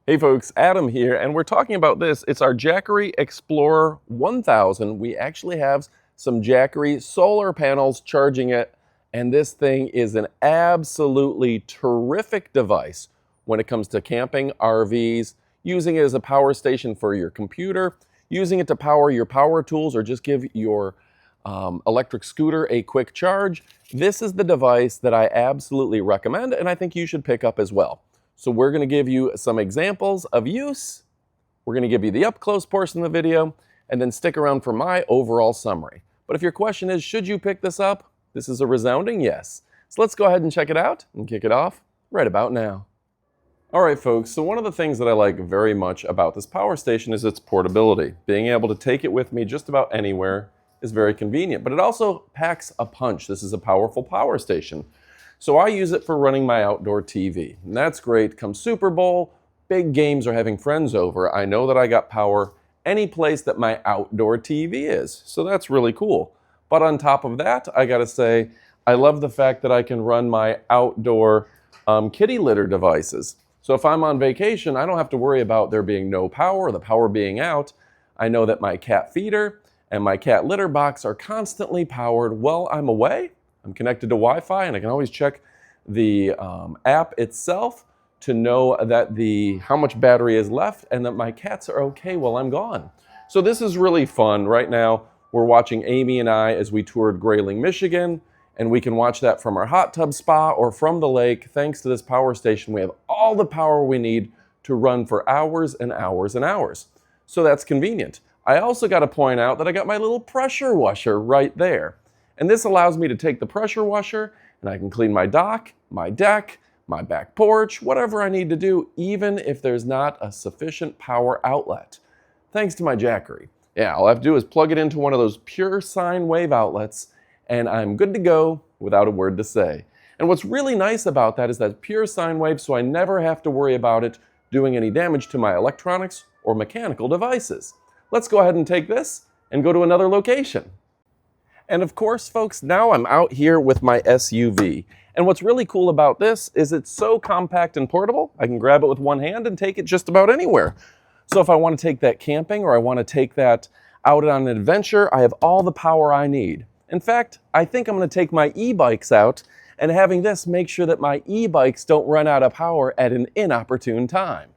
Hey folks, Adam here, and we're talking about this. It's our Jackery Explorer 1000. We actually have some Jackery solar panels charging it, and this thing is an absolutely terrific device when it comes to camping, RVs, using it as a power station for your computer, using it to power your power tools, or just give your electric scooter a quick charge. This is the device that I absolutely recommend, and I think you should pick up as well. So we're going to give you some examples of use. We're going to give you the up close portion of the video, and then stick around for my overall summary. But if your question is, should you pick this up? This is a resounding yes. So let's go ahead and check it out and kick it off right about now. All right, folks, so one of the things that I like very much about this power station is its portability. Being able to take it with me just about anywhere is very convenient, but it also packs a punch. This is a powerful power station. So I use it for running my outdoor TV, and that's great. Come Super Bowl, big games, or having friends over, I know that I got power any place that my outdoor TV is. So that's really cool. But on top of that, I gotta say, I love the fact that I can run my outdoor kitty litter devices. So if I'm on vacation, I don't have to worry about there being no power or the power being out. I know that my cat feeder and my cat litter box are constantly powered while I'm away. I'm connected to Wi-Fi, and I can always check the app itself to know that how much battery is left and that my cats are okay while I'm gone. So this is really fun. Right now, we're watching Amy and I as we toured Grayling, Michigan, and we can watch that from our hot tub spa or from the lake. Thanks to this power station, we have all the power we need to run for hours and hours and hours. So that's convenient. I also got to point out that I got my little pressure washer right there. And this allows me to take the pressure washer and I can clean my dock, my deck, my back porch, whatever I need to do, even if there's not a sufficient power outlet. Thanks to my Jackery. Yeah, all I have to do is plug it into one of those pure sine wave outlets and I'm good to go without a word to say. And what's really nice about that is that pure sine wave, so I never have to worry about it doing any damage to my electronics or mechanical devices. Let's go ahead and take this and go to another location. And of course, folks, now I'm out here with my SUV. And what's really cool about this is it's so compact and portable, I can grab it with one hand and take it just about anywhere. So if I want to take that camping or I want to take that out on an adventure, I have all the power I need. In fact, I think I'm going to take my e-bikes out and having this make sure that my e-bikes don't run out of power at an inopportune time.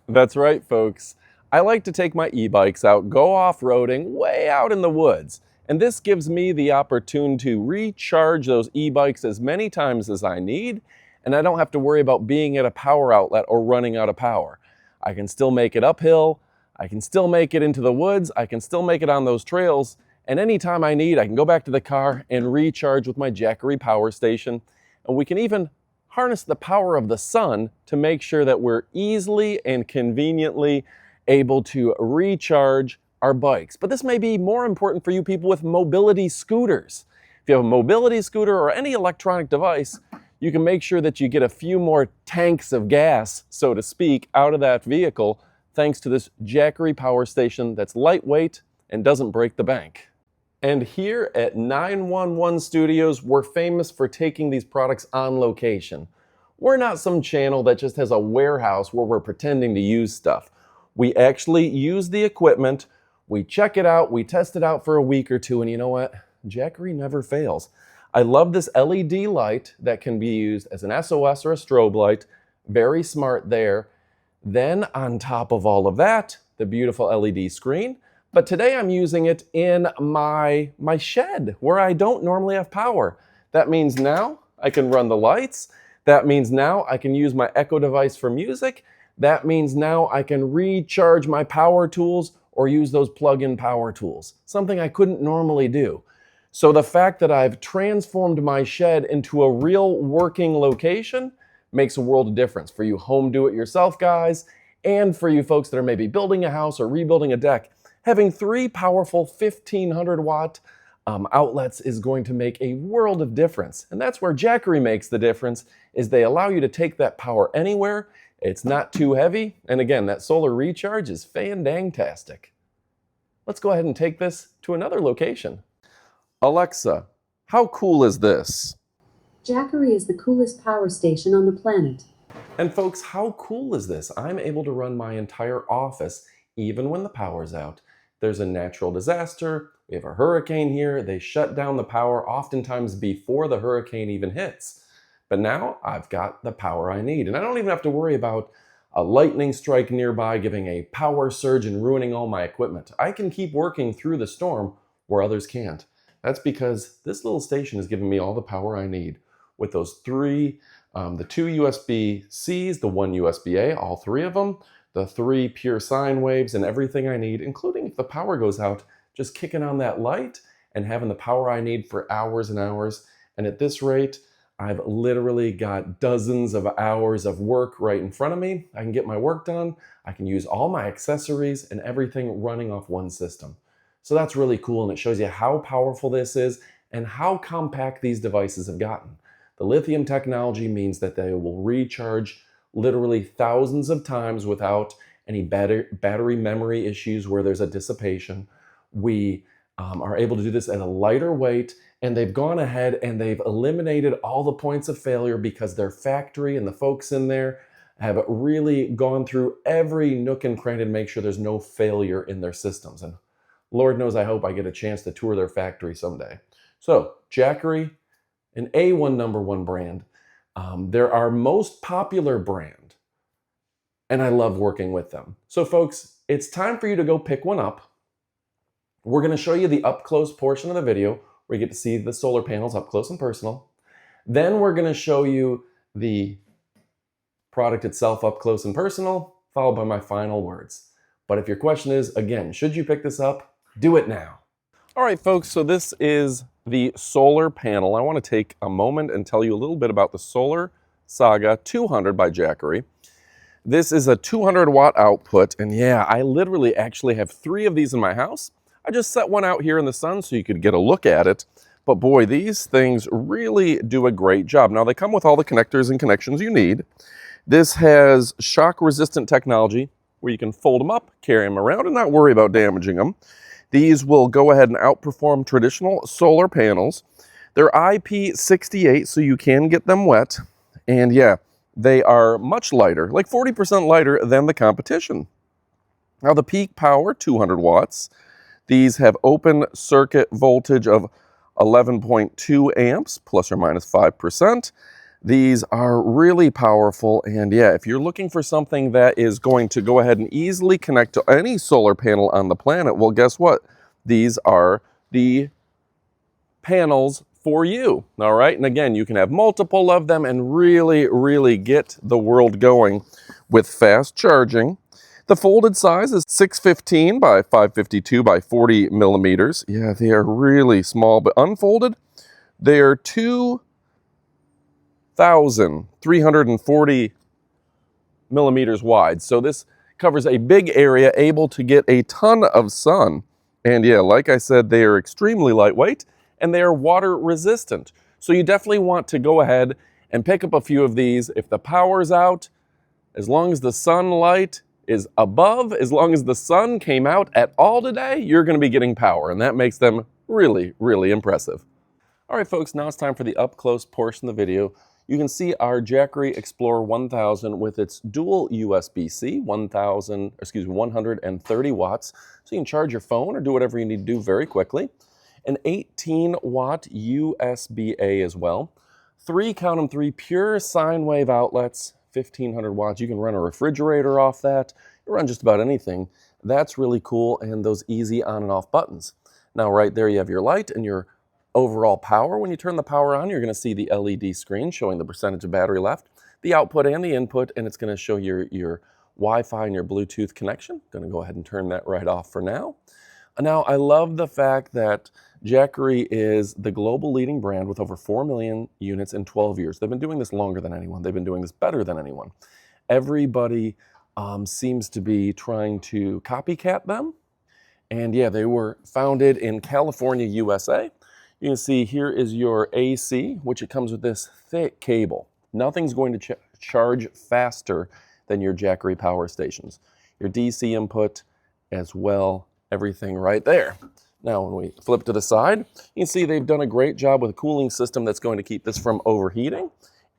That's right, folks. I like to take my e-bikes out, go off-roading way out in the woods. And this gives me the opportunity to recharge those e-bikes as many times as I need, and I don't have to worry about being at a power outlet or running out of power. I can still make it uphill, I can still make it into the woods, I can still make it on those trails, and anytime I need, I can go back to the car and recharge with my Jackery power station. And we can even harness the power of the sun to make sure that we're easily and conveniently able to recharge our bikes. But this may be more important for you people with mobility scooters. If you have a mobility scooter or any electronic device, you can make sure that you get a few more tanks of gas, so to speak, out of that vehicle thanks to this Jackery power station that's lightweight and doesn't break the bank. And here at 911 Studios, we're famous for taking these products on location. We're not some channel that just has a warehouse where we're pretending to use stuff. We actually use the equipment, we check it out, we test it out for a week or two, and you know what? Jackery never fails. I love this LED light that can be used as an SOS or a strobe light. Very smart there. Then on top of all of that, the beautiful LED screen. But today I'm using it in my shed where I don't normally have power. That means now I can run the lights. That means now I can use my Echo device for music. That means now I can recharge my power tools or use those plug-in power tools, something I couldn't normally do. So the fact that I've transformed my shed into a real working location makes a world of difference for you home do-it-yourself guys and for you folks that are maybe building a house or rebuilding a deck. Having 3 powerful 1500 watt outlets is going to make a world of difference. And that's where Jackery makes the difference, is they allow you to take that power anywhere. It's not too heavy. And again, that solar recharge is fan-dang-tastic. Let's go ahead and take this to another location. Alexa, how cool is this? Jackery is the coolest power station on the planet. And folks, how cool is this? I'm able to run my entire office even when the power's out. There's a natural disaster, we have a hurricane here, they shut down the power oftentimes before the hurricane even hits. But now I've got the power I need, and I don't even have to worry about a lightning strike nearby giving a power surge and ruining all my equipment. I can keep working through the storm where others can't. That's because this little station is giving me all the power I need with those the two USB-Cs, the one USB-A, all three of them, the three pure sine waves, and everything I need, including if the power goes out, just kicking on that light and having the power I need for hours and hours. And at this rate, I've literally got dozens of hours of work right in front of me. I can get my work done. I can use all my accessories and everything running off one system. So that's really cool, and it shows you how powerful this is and how compact these devices have gotten. The lithium technology means that they will recharge literally thousands of times without any battery memory issues where there's a dissipation. We are able to do this at a lighter weight, and they've gone ahead and they've eliminated all the points of failure because their factory and the folks in there have really gone through every nook and cranny to make sure there's no failure in their systems. And Lord knows I hope I get a chance to tour their factory someday. So, Jackery, an A1 #1 brand. They're our most popular brand, and I love working with them. So folks, it's time for you to go pick one up. We're going to show you the up close portion of the video where you get to see the solar panels up close and personal. Then we're going to show you the product itself up close and personal, followed by my final words. But if your question is, again, should you pick this up? Do it now. All right, folks, so this is the solar panel. I want to take a moment and tell you a little bit about the SolarSaga 200 by Jackery. This is a 200 watt output, and yeah, I literally actually have 3 of these in my house. I just set one out here in the sun so you could get a look at it. But boy, these things really do a great job. Now, they come with all the connectors and connections you need. This has shock-resistant technology where you can fold them up, carry them around, and not worry about damaging them. These will go ahead and outperform traditional solar panels. They're IP68, so you can get them wet. And yeah, they are much lighter, like 40% lighter than the competition. Now the peak power, 200 watts. These have open circuit voltage of 11.2 amps, plus or minus 5%. These are really powerful, and yeah, if you're looking for something that is going to go ahead and easily connect to any solar panel on the planet, well, guess what? These are the panels for you, all right? And again, you can have multiple of them and really get the world going with fast charging. The folded size is 615 by 552 by 40 millimeters. Yeah, they are really small, but unfolded, they are 2,340 millimeters wide. So this covers a big area, able to get a ton of sun. And yeah, like I said, they are extremely lightweight and they are water resistant. So you definitely want to go ahead and pick up a few of these. If the power's out, as long as the sunlight is above, as long as the sun came out at all today, you're going to be getting power. And that makes them really impressive. All right, folks, now it's time for the up close portion of the video. You can see our Jackery Explorer 1000 with its dual USB-C, 130 watts, so you can charge your phone or do whatever you need to do very quickly. An 18-watt USB-A as well. 3, count them 3, pure sine wave outlets, 1,500 watts. You can run a refrigerator off that. You run just about anything. That's really cool, and those easy on and off buttons. Now, right there you have your light and your overall power. When you turn the power on, you're going to see the LED screen showing the percentage of battery left, the output and the input, and it's going to show your Wi-Fi and your Bluetooth connection. Going to go ahead and turn that right off for now. Now, I love the fact that Jackery is the global leading brand with over 4 million units in 12 years. They've been doing this longer than anyone. They've been doing this better than anyone. Everybody seems to be trying to copycat them. And yeah, they were founded in California, USA. You can see here is your AC, which it comes with this thick cable. Nothing's going to charge faster than your Jackery power stations. Your DC input as well, everything right there. Now, when we flip to the side, you can see they've done a great job with a cooling system that's going to keep this from overheating.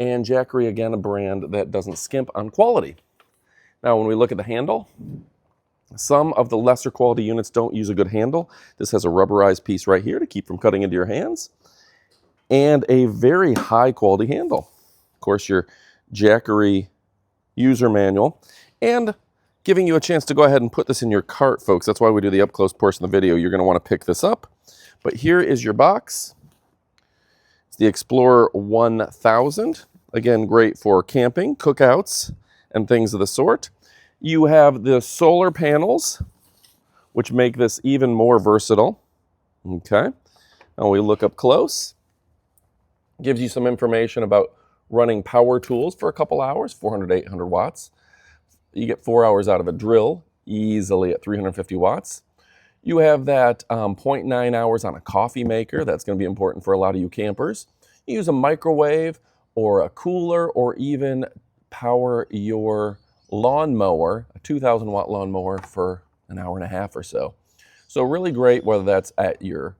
And Jackery, again, a brand that doesn't skimp on quality. Now, when we look at the handle, some of the lesser quality units don't use a good handle. This has a rubberized piece right here to keep from cutting into your hands, and a very high quality handle. Of course, your Jackery user manual, and giving you a chance to go ahead and put this in your cart, folks. That's why we do the up close portion of the video. You're going to want to pick this up. But here is your box. It's the Explorer 1000. Again, great for camping, cookouts, and things of the sort. You have the solar panels, which make this even more versatile. Okay. Now we look up close. Gives you some information about running power tools for a couple hours, 400 to 800 watts. You get 4 hours out of a drill, easily at 350 watts. You have that 0.9 hours on a coffee maker. That's going to be important for a lot of you campers. You use a microwave or a cooler, or even power your lawnmower, a 2,000 watt lawnmower, for an hour and a half or so. So really great, whether that's at your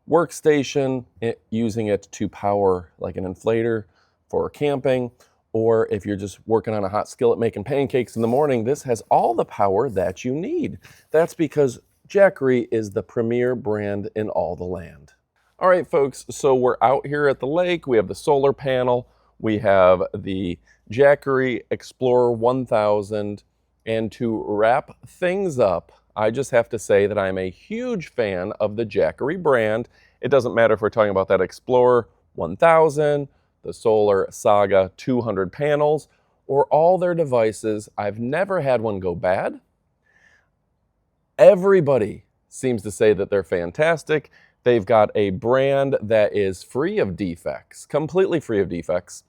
workstation, using it to power like an inflator for camping, or if you're just working on a hot skillet making pancakes in the morning, this has all the power that you need. That's because Jackery is the premier brand in all the land. All right, folks, so we're out here at the lake. We have the solar panel. We have the Jackery Explorer 1000. And to wrap things up, I just have to say that I'm a huge fan of the Jackery brand. It doesn't matter if we're talking about that Explorer 1000, the SolarSaga 200 panels, or all their devices. I've never had one go bad. Everybody seems to say that they're fantastic. They've got a brand that is free of defects, completely free of defects,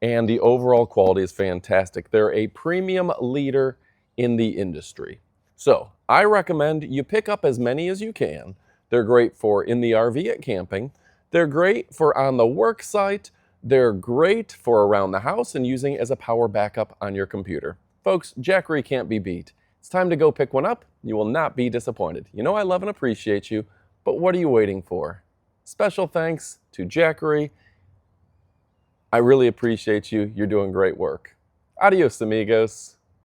and the overall quality is fantastic. They're a premium leader in the industry. So I recommend you pick up as many as you can. They're great for in the RV at camping. They're great for on the work site. They're great for around the house and using as a power backup on your computer. Folks, Jackery can't be beat. It's time to go pick one up. You will not be disappointed. You know I love and appreciate you, but what are you waiting for? Special thanks to Jackery. I really appreciate you. You're doing great work. Adios, amigos.